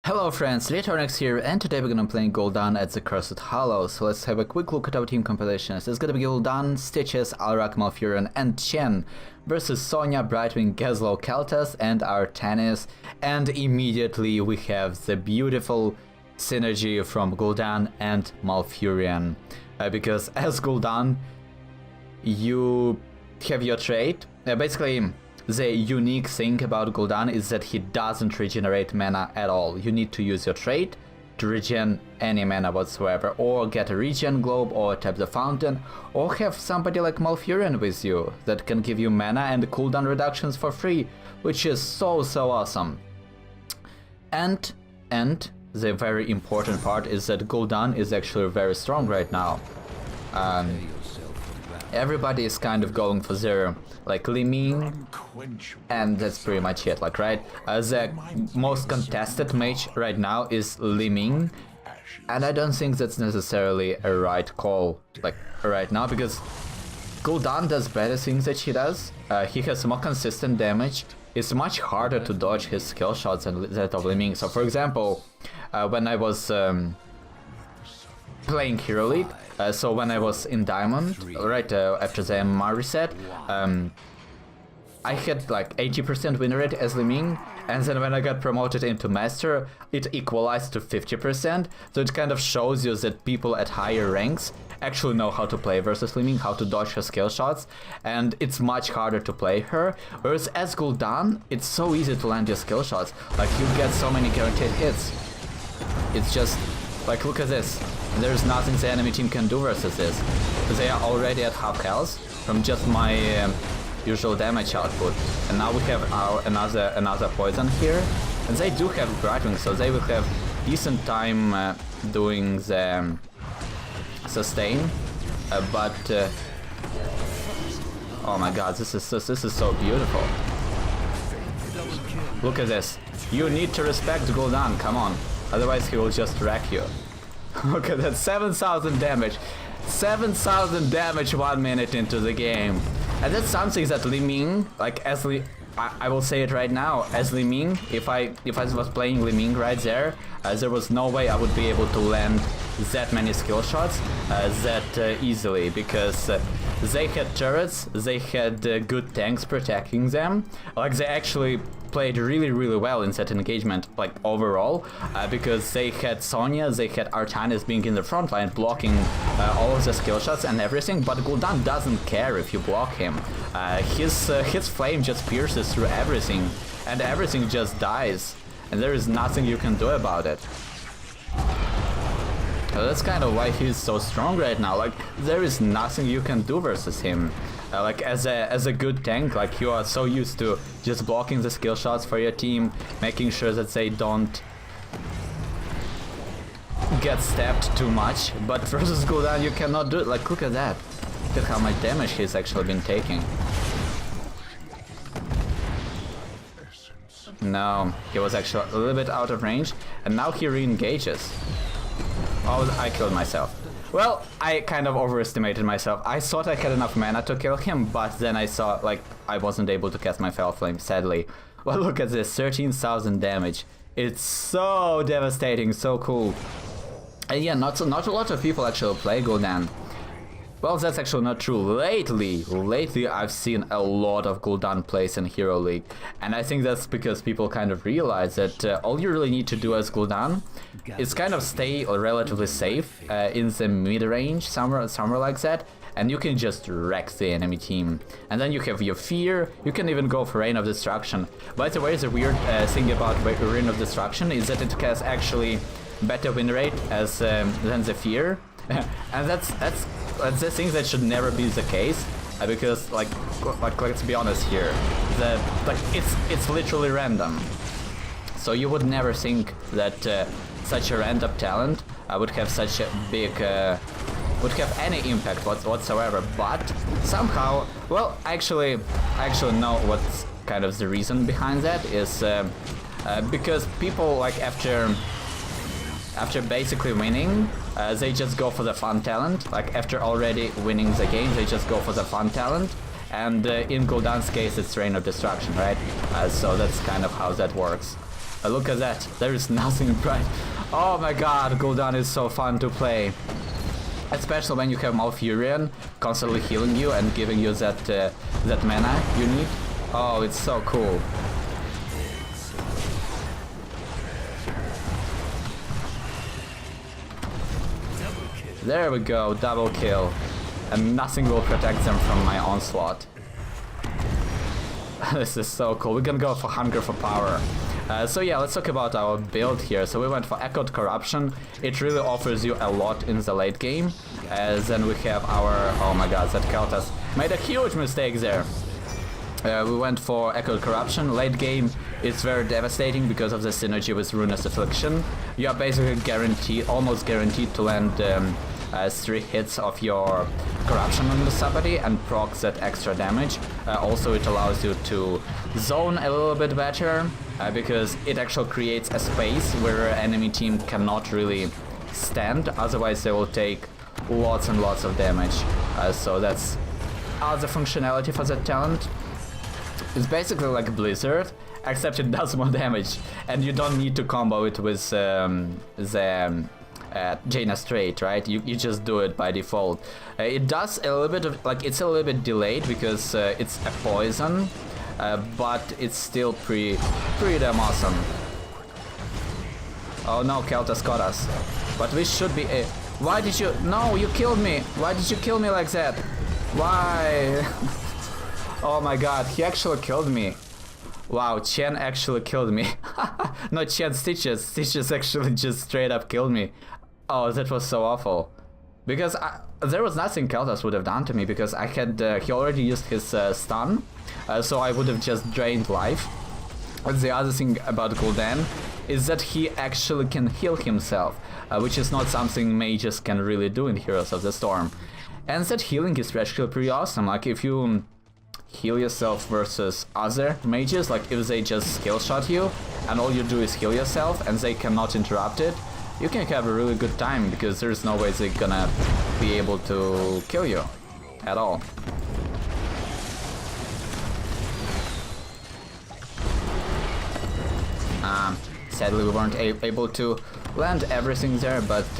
Hello friends, Retornex here, and today we're gonna play Gul'dan at the Cursed Hollow. So let's have a quick look at our team compositions. It's gonna be Gul'dan, Stitches, Alrak, Malfurion, and Chen versus Sonya, Brightwing, Gezlo, Keltas, and Artanis. And immediately we have the beautiful synergy from Gul'dan and Malfurion. Because as Gul'dan, you have your trait. Basically, the unique thing about Gul'dan is that he doesn't regenerate mana at all. You need to use your trait to regen any mana whatsoever, or get a regen globe, or tap the fountain, or have somebody like Malfurion with you that can give you mana and cooldown reductions for free, which is so awesome. And the very important part is that Gul'dan is actually very strong right now. Everybody is kind of going for their Li Ming, and that's pretty much it, right? The most contested mage right now is Li Ming, and I don't think that's necessarily a right call, right now, because Gul'dan does better things that he does. He has more consistent damage. It's much harder to dodge his skill shots than that of Li Ming. So for example, when I was playing Hero League, so when I was in Diamond, right after the MMR reset, I had 80% win rate as Li Ming, and then when I got promoted into Master, it equalized to 50%, so it kind of shows you that people at higher ranks actually know how to play versus Li Ming, how to dodge her skill shots, and it's much harder to play her, whereas as Gul'dan, it's so easy to land your skill shots, you get so many guaranteed hits. It's just, look at this. There's nothing the enemy team can do versus this. They are already at half health from just my usual damage output. And now we have our another poison here. And they do have Brightwing, so they will have decent time doing the sustain. Oh my god, this is so beautiful. Look at this. You need to respect Gul'dan, come on. Otherwise he will just wreck you. Look at that, 7,000 damage. 7,000 damage 1 minute into the game. And that's something that Li Ming, I will say it right now, as Li Ming, if I was playing Li Ming right there, there was no way I would be able to land that many skill shots that easily, because they had turrets, they had good tanks protecting them, they actually played really well in that engagement, overall, because they had Sonya, they had Artanis being in the front line blocking all of the skill shots and everything, but Gul'dan doesn't care if you block him. His flame just pierces through everything, and everything just dies, and there is nothing you can do about it. That's kind of why he's so strong right now, there is nothing you can do versus him. As a good tank, you are so used to just blocking the skill shots for your team, making sure that they don't get stabbed too much, but versus Gul'dan you cannot do it. Look at that. Look at how much damage he's actually been taking. No, he was actually a little bit out of range, and now he re-engages. Oh, I killed myself. Well, I kind of overestimated myself. I thought I had enough mana to kill him, but then I saw, I wasn't able to cast my Fel Flame, sadly. Well, look at this, 13,000 damage. It's so devastating, so cool. And yeah, not a lot of people actually play Gul'dan. Well, that's actually not true. Lately I've seen a lot of Gul'dan plays in Hero League, and I think that's because people kind of realize that all you really need to do as Gul'dan is kind of stay relatively safe in the mid-range, somewhere like that, and you can just wreck the enemy team. And then you have your Fear, you can even go for Rain of Destruction. By the way, the weird thing about Rain of Destruction is that it has actually better win rate than the Fear, and that's the thing that should never be the case, because let's be honest here, it's literally random. So you would never think that such a random talent would have such a big would have any impact whatsoever, but somehow, well, I actually know what's kind of the reason behind that is because people after basically winning, they just go for the fun talent. After already winning the game, they just go for the fun talent. And in Gul'dan's case, it's Rain of Destruction, right? So that's kind of how that works. Look at that. There is nothing bright. Oh my god, Gul'dan is so fun to play. Especially when you have Malfurion constantly healing you and giving you that mana you need. Oh, it's so cool. There we go, double kill. And nothing will protect them from my onslaught. This is so cool. We're gonna go for Hunger for Power. So yeah, let's talk about our build here. So we went for Echoed Corruption. It really offers you a lot in the late game. Then we have our... Oh my god, that Keltas made a huge mistake there. We went for Echoed Corruption. Late game is very devastating because of the synergy with Ruinous Affliction. You are basically guaranteed, almost guaranteed to land 3 hits of your Corruption on somebody and proc that extra damage. Also it allows you to zone a little bit better because it actually creates a space where an enemy team cannot really stand, otherwise they will take lots and lots of damage. So that's other functionality for that talent. It's basically like Blizzard, except it does more damage, and you don't need to combo it with the Jaina Straight, right? You just do it by default. It does a little bit of, like, it's a little bit delayed because it's a poison, but it's still pretty damn awesome. Oh no, Keltas got us. But we should be... Why did you... No, you killed me! Why did you kill me like that? Why? Oh my god, he actually killed me. Wow, Chen actually killed me. Not Chen, Stitches. Stitches actually just straight up killed me. Oh, that was so awful. Because there was nothing Keltas would have done to me because I had... he already used his stun. So I would have just drained life. But the other thing about Gul'dan is that he actually can heal himself. Which is not something mages can really do in Heroes of the Storm. And that healing is actually pretty awesome. Like if you... heal yourself versus other mages, like if they just skill shot you and all you do is heal yourself and they cannot interrupt it, you can have a really good time because there's no way they're gonna be able to kill you at all. Sadly we weren't able to land everything there, but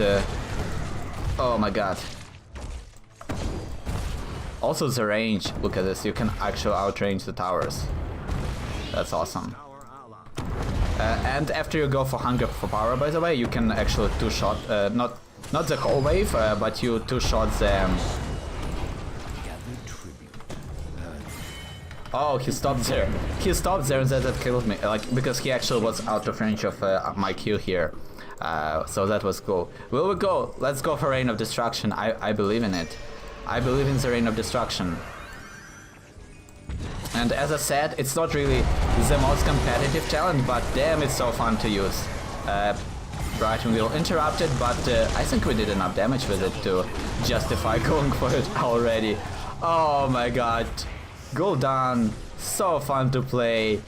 oh my god. Also the range, look at this, you can actually outrange the towers. That's awesome. And after you go for Hunger for Power, by the way, you can actually two-shot, not the whole wave, but you two-shot them. Oh, he stopped there. He stopped there and that killed me, like, because he actually was out of range of my Q here. So that was cool. Will we go? Let's go for Reign of Destruction, I believe in it. I believe in the Reign of Destruction. And as I said, it's not really the most competitive talent, but damn, it's so fun to use. Brighton will interrupt it, but I think we did enough damage with it to justify going for it already. Oh my god. Gul'dan, so fun to play.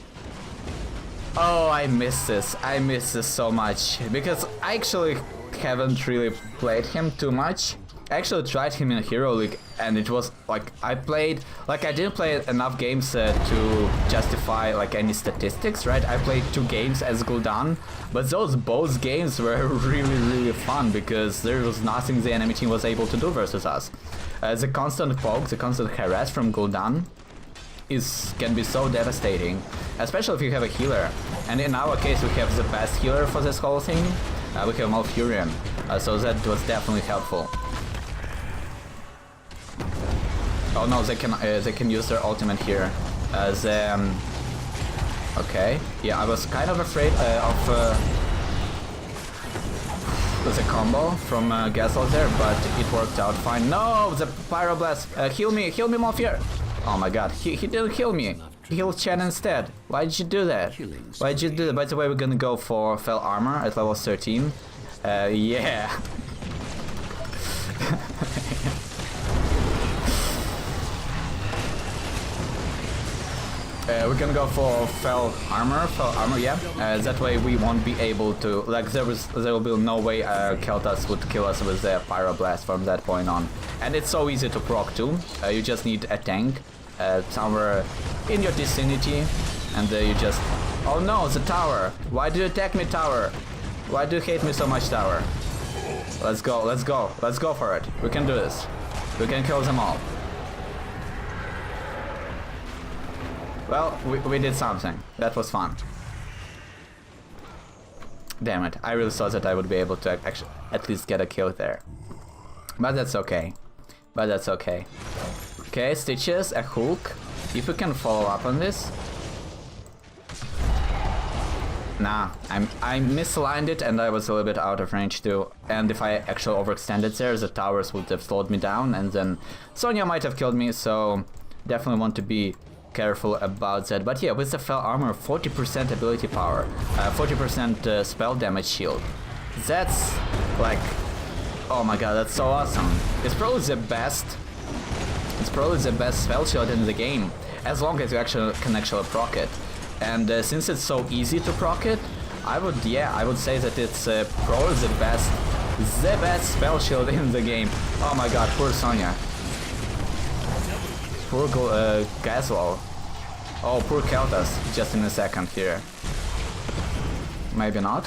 Oh, I miss this. I miss this so much. Because I actually haven't really played him too much. I actually tried him in Hero League and it was like I didn't play enough games to justify like any statistics, right? I played 2 games as Gul'dan, but those both games were really fun because there was nothing the enemy team was able to do versus us. The constant poke, the constant harass from Gul'dan can be so devastating, especially if you have a healer. And in our case we have the best healer for this whole thing. We have Malfurion, so that was definitely helpful. Oh no, they can use their ultimate here. Okay, yeah, I was kind of afraid of the combo from Gazelle there, but it worked out fine. No, the Pyroblast! Heal me, Malfurion! Oh my god, he didn't heal me. He healed Chen instead. Why did you do that? Why did you do that? By the way, we're gonna go for Fel Armor at level 13. Yeah. We're gonna go for Fel Armor, yeah. That way we won't be able to, like, there will be no way Keltas would kill us with the Pyroblast from that point on. And it's so easy to proc too. You just need a tank somewhere in your vicinity, and you just Oh no, the tower! Why do you attack me, tower? Why do you hate me so much, tower? Let's go, let's go, let's go for it. We can do this. We can kill them all. Well, we did something. That was fun. Damn it, I really thought that I would be able to actually at least get a kill there. But that's okay. But that's okay. Okay, Stitches, a hook. If we can follow up on this. Nah, I misaligned it and I was a little bit out of range too. And if I actually overextended there, the towers would have slowed me down and then Sonya might have killed me, so definitely want to be careful about that. But yeah, with the Fel Armor, 40% ability power, 40% spell damage shield. That's like, oh my god, that's so awesome. It's probably the best. It's probably the best spell shield in the game, as long as you can actually proc it. And since it's so easy to proc it, I would say that it's probably the best spell shield in the game. Oh my god, poor Sonya. Poor Gaswell. Oh, poor Keltas, just in a second here. Maybe not.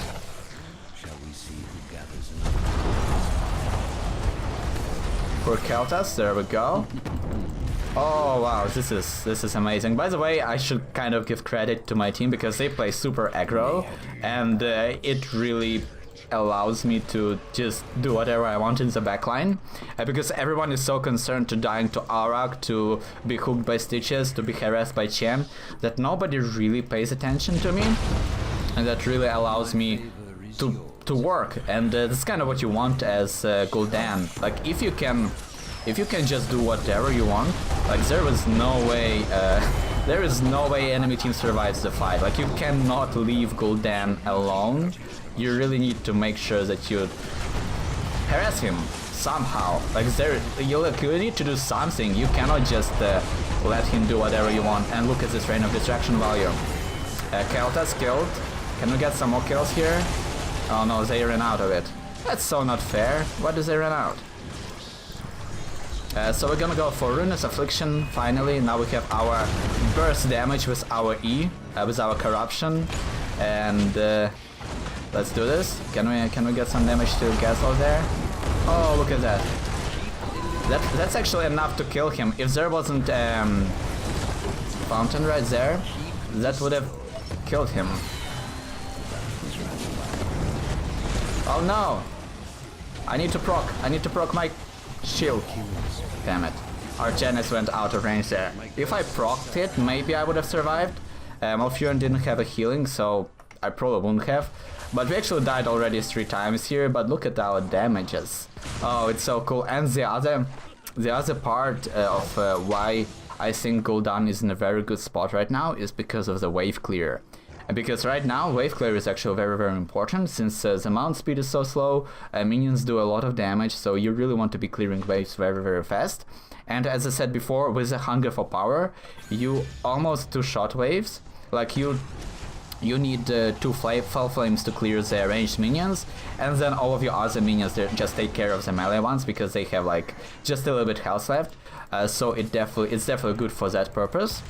Poor Keltas, there we go. Oh wow, this is amazing. By the way, I should kind of give credit to my team because they play super aggro, and it really allows me to just do whatever I want in the backline, because everyone is so concerned to dying to Aurak, to be hooked by Stitches, to be harassed by Chen, that nobody really pays attention to me, and that really allows me to work. And that's kind of what you want as Gul'dan. Like if you can just do whatever you want, like there is no way enemy team survives the fight. Like you cannot leave Gul'dan alone. You really need to make sure that you harass him somehow. Like you need to do something. You cannot just let him do whatever you want. And look at this Rain of Distraction value. Kelta's killed. Can we get some more kills here? Oh no, they ran out of it. That's so not fair. Why does they run out? So we're gonna go for Ruinous Affliction finally. Now we have our burst damage with our E, with our corruption, and let's do this. Can we get some damage to Gasol there? Oh, look at that. That's actually enough to kill him. If there wasn't fountain right there, that would have killed him. Oh no! I need to proc my shield. Damn it. Our Janice went out of range there. If I procced it, maybe I would have survived. Malfurion didn't have a healing, so I probably wouldn't have. But we actually died already 3 times here, but look at our damages. Oh, it's so cool. And the other part of why I think Gul'dan is in a very good spot right now is because of the wave clear. And because right now wave clear is actually very, very important, since the mount speed is so slow, minions do a lot of damage, so you really want to be clearing waves very, very fast. And as I said before, with the hunger for power, you almost do shot waves. Like you need 2 Fel Flames to clear the ranged minions, and then all of your other minions just take care of the melee ones because they have like just a little bit health left. So it's definitely good for that purpose.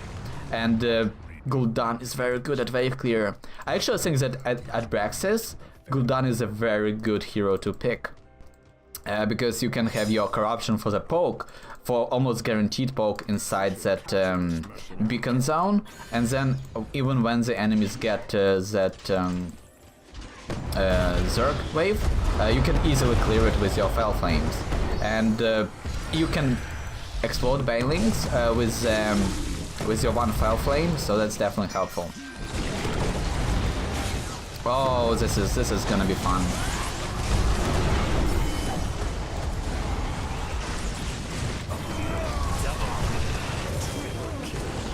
And Gul'dan is very good at wave clear. I actually think that at Braxis, Gul'dan is a very good hero to pick. Because you can have your corruption for the poke, for almost guaranteed poke inside that beacon zone, and then even when the enemies get that Zerg wave, you can easily clear it with your Fel Flames. And you can explode Banelings with your 1 Fel Flame, so that's definitely helpful. Oh, this is gonna be fun.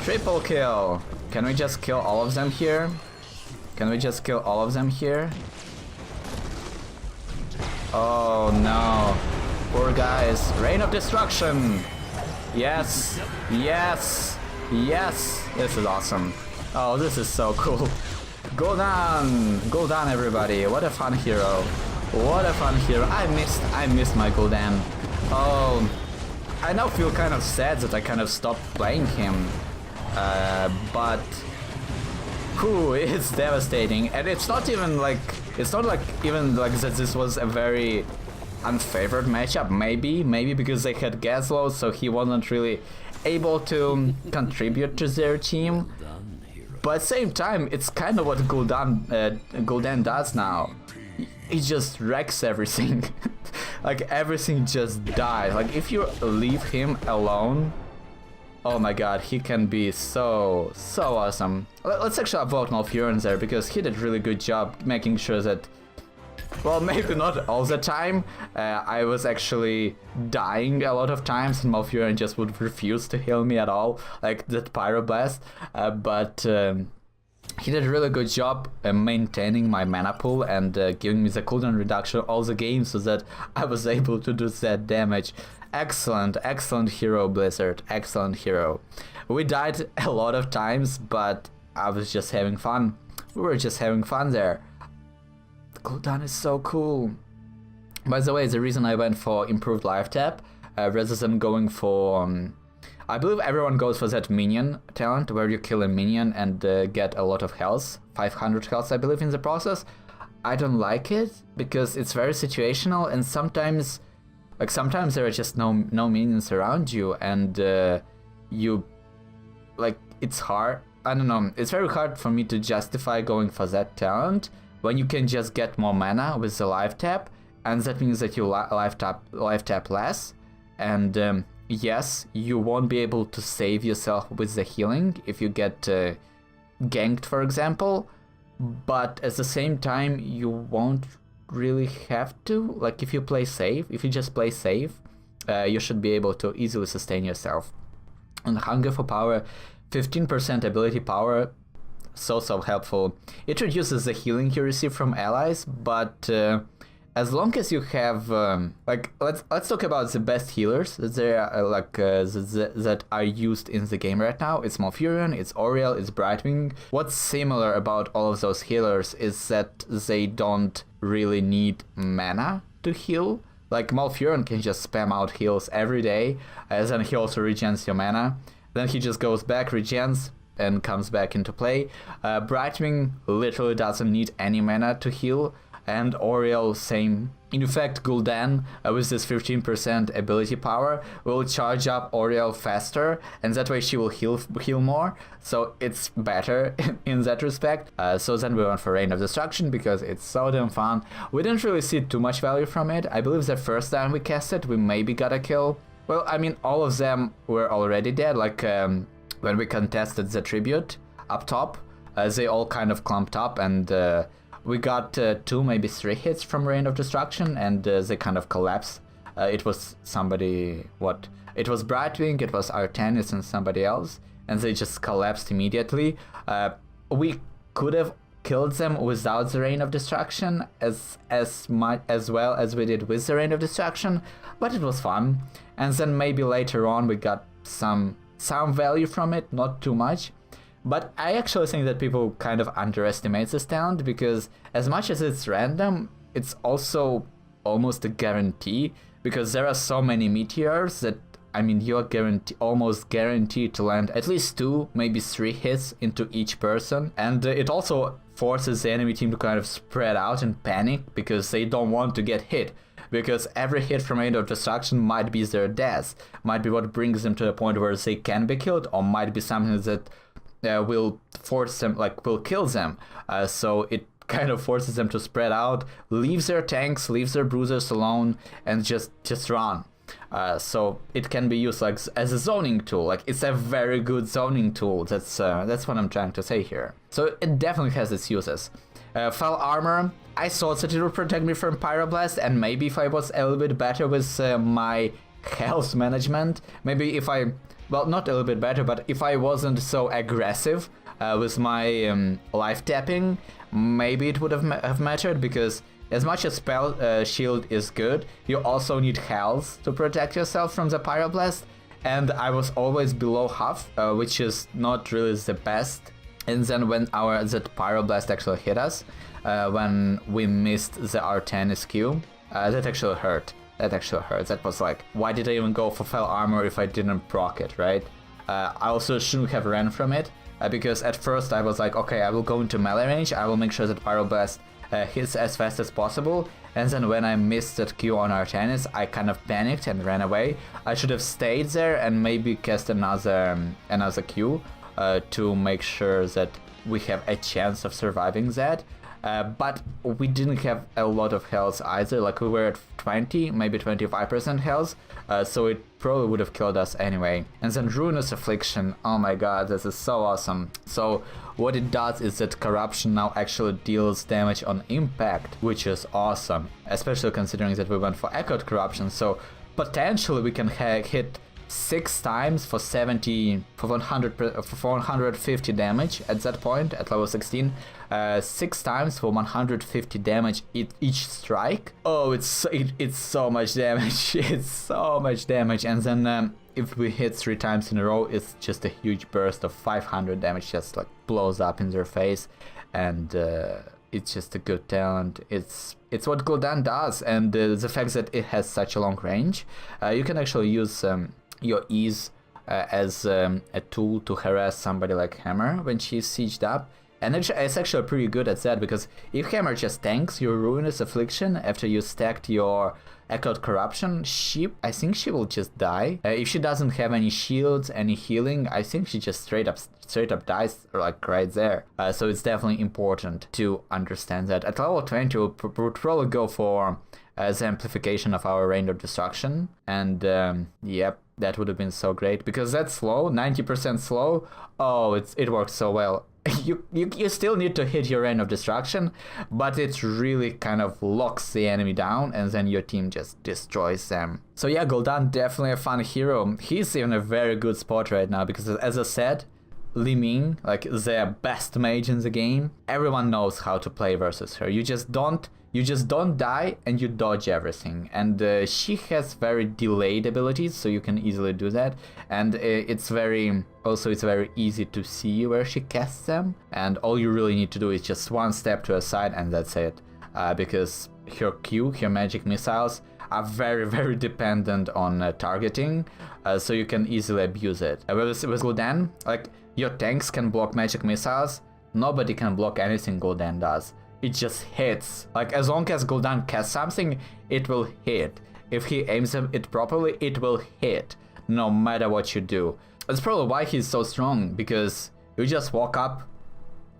Triple kill! Can we just kill all of them here? Can we just kill all of them here? Oh no. Poor guys. Rain of Destruction! Yes! Yes! Yes! This is awesome. Oh, this is so cool. Gul'dan! Gul'dan, everybody. What a fun hero. What a fun hero. I missed my Gul'dan. Oh, I now feel kind of sad that I kind of stopped playing him. But Whew, it's devastating, and it's not even like even like that this was a very unfavored matchup. Maybe because they had gas loads, so he wasn't really able to contribute to their team. But at the same time, it's kind of what Gul'dan does now. He just wrecks everything. Like everything just dies. Like if you leave him alone, oh my god, he can be so awesome. Let's actually upvote Malfurion there, because he did a really good job making sure that, well, maybe not all the time. I was actually dying a lot of times, and Malfurion just would refuse to heal me at all, like that Pyroblast. But he did a really good job maintaining my mana pool and giving me the cooldown reduction all the game, so that I was able to do that damage. Excellent hero, Blizzard. Excellent hero. We died a lot of times, but I was just having fun. We were just having fun there. Gul'dan is so cool. By the way, the reason I went for improved life tap rather than going for I believe everyone goes for that minion talent, where you kill a minion and get a lot of health, 500 health I believe in the process. I don't like it because it's very situational, and sometimes there are just no minions around you, and you, like, it's hard. I don't know, it's very hard for me to justify going for that talent when you can just get more mana with the life tap, and that means that you life tap less, and yes, you won't be able to save yourself with the healing if you get ganked, for example, but at the same time you won't really have to. Like if you just play safe, you should be able to easily sustain yourself. And Hunger for Power, 15% ability power, so helpful. It reduces the healing you receive from allies, but as long as you have like, let's talk about the best healers that there are, that are used in the game right now. It's Malfurion, it's Oriel, it's Brightwing. What's similar about all of those healers is that they don't really need mana to heal. Like Malfurion can just spam out heals every day, as then he also regens your mana. Then he just goes back, regens, and comes back into play. Brightwing literally doesn't need any mana to heal, and Oriel same. In fact, Gul'dan with this 15% ability power will charge up Oriel faster, and that way she will heal more, so it's better in that respect. So then we went for Reign of Destruction because it's so damn fun. We didn't really see too much value from it. I believe the first time we cast it, we maybe got a kill. Well, I mean, all of them were already dead, like when we contested the tribute up top, they all kind of clumped up, and we got 2, maybe 3 hits from Reign of Destruction, and they kind of collapsed. It was somebody, it was Brightwing, it was Artanis and somebody else, and they just collapsed immediately. We could have killed them without the Reign of Destruction as well as we did with the Reign of Destruction, but it was fun. And then maybe later on we got some value from it, not too much. But I actually think that people kind of underestimate this talent, because as much as it's random, it's also almost a guarantee, because there are so many meteors that, I mean, you're almost guaranteed to land at least 2, maybe 3 hits into each person. And it also forces the enemy team to kind of spread out and panic, because they don't want to get hit. Because every hit from Reign of Destruction might be their death, might be what brings them to the point where they can be killed, or might be something that will force them, like will kill them. So it kind of forces them to spread out, leaves their tanks, leaves their bruisers alone, and just run. So it can be used like as a zoning tool. Like it's a very good zoning tool. That's what I'm trying to say here. So it definitely has its uses. Fel Armor, I thought that it would protect me from Pyroblast, and maybe if I was a little bit better with my health management, maybe if I, well, not a little bit better, but if I wasn't so aggressive with my life tapping, maybe it would have mattered, because as much as spell shield is good, you also need health to protect yourself from the Pyroblast, and I was always below half, which is not really the best. And then when that Pyroblast actually hit us, when we missed the Artanis Q, that actually hurt. That was like, why did I even go for Fel Armor if I didn't proc it, right? I also shouldn't have ran from it, because at first I was like, okay, I will go into melee range, I will make sure that Pyroblast hits as fast as possible, and then when I missed that Q on Artanis, I kind of panicked and ran away. I should have stayed there and maybe cast another Q to make sure that we have a chance of surviving that. But we didn't have a lot of health either, like we were at 20, maybe 25% health, so it probably would have killed us anyway. And then Ruinous Affliction, oh my god, this is so awesome. So what it does is that Corruption now actually deals damage on impact, which is awesome, especially considering that we went for Echoed Corruption, so potentially we can hit 6 times for 150 damage at that point, at level 16. 6 times for 150 damage each strike. Oh, it's so much damage. It's so much damage. And then if we hit 3 times in a row, it's just a huge burst of 500 damage, just like blows up in their face. And it's just a good talent. It's what Gul'dan does, and the fact that it has such a long range, you can actually use your ease as a tool to harass somebody like Hammer when she's sieged up. And it's actually pretty good at that, because if Hammer just tanks your Ruinous Affliction after you stacked your Echoed Corruption, I think she will just die. If she doesn't have any shields, any healing, I think she just straight up dies, like right there. So it's definitely important to understand that. At level 20, we'll probably go for the amplification of our Rain of Destruction, and yep, that would have been so great, because that's slow, 90% slow. Oh, it works so well. You still need to hit your Rain of Destruction, but it really kind of locks the enemy down, and then your team just destroys them. So yeah, Gul'dan definitely a fun hero. He's in a very good spot right now, because as I said, Li Ming, like the best mage in the game, everyone knows how to play versus her. You just don't die and you dodge everything. And she has very delayed abilities, so you can easily do that. And it's very easy to see where she casts them. And all you really need to do is just one step to a side, and that's it. Because her Q, her magic missiles, are very, very dependent on targeting, so you can easily abuse it. With Gul'dan, like, your tanks can block magic missiles, nobody can block anything Gul'dan does. It just hits. Like, as long as Gul'dan casts something, it will hit. If he aims it properly, it will hit, no matter what you do. That's probably why he's so strong, because you just walk up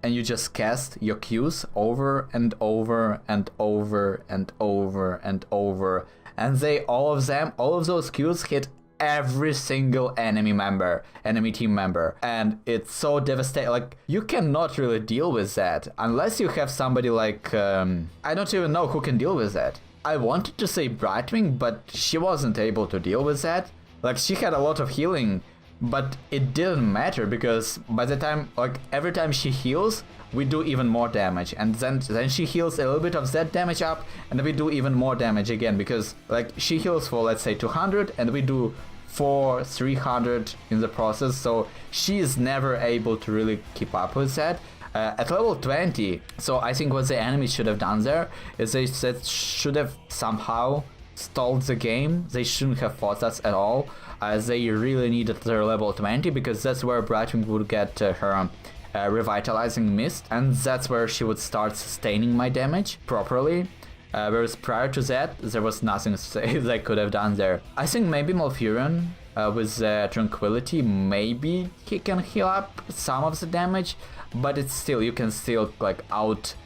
and you just cast your Qs over and over and over and over and over, and all of those Qs hit every single enemy team member, and it's so devastating. Like, you cannot really deal with that unless you have somebody like I don't even know who can deal with that. I wanted to say Brightwing, but she wasn't able to deal with that. Like, she had a lot of healing, but it didn't matter, because by the time, like, every time she heals, we do even more damage, and then she heals a little bit of that damage up, and we do even more damage again, because, like, she heals for, let's say, 200, and we do for 300 in the process, so she is never able to really keep up with that. At level 20, so I think what the enemy should have done there is they should have somehow stalled the game. They shouldn't have fought us at all, as they really needed their level 20, because that's where Brightwing would get her Revitalizing Mist, and that's where she would start sustaining my damage properly. Whereas prior to that, there was nothing they could have done there. I think maybe Malfurion with Tranquility, maybe he can heal up some of the damage, but it's still, you can still like out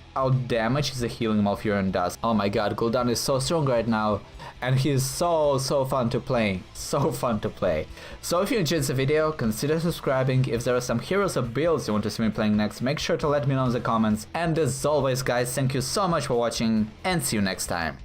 damage the healing Malfurion does. Oh my god, Gul'dan is so strong right now, and he is so fun to play. So fun to play. So if you enjoyed the video, consider subscribing. If there are some heroes or builds you want to see me playing next, make sure to let me know in the comments. And as always guys, thank you so much for watching, and see you next time.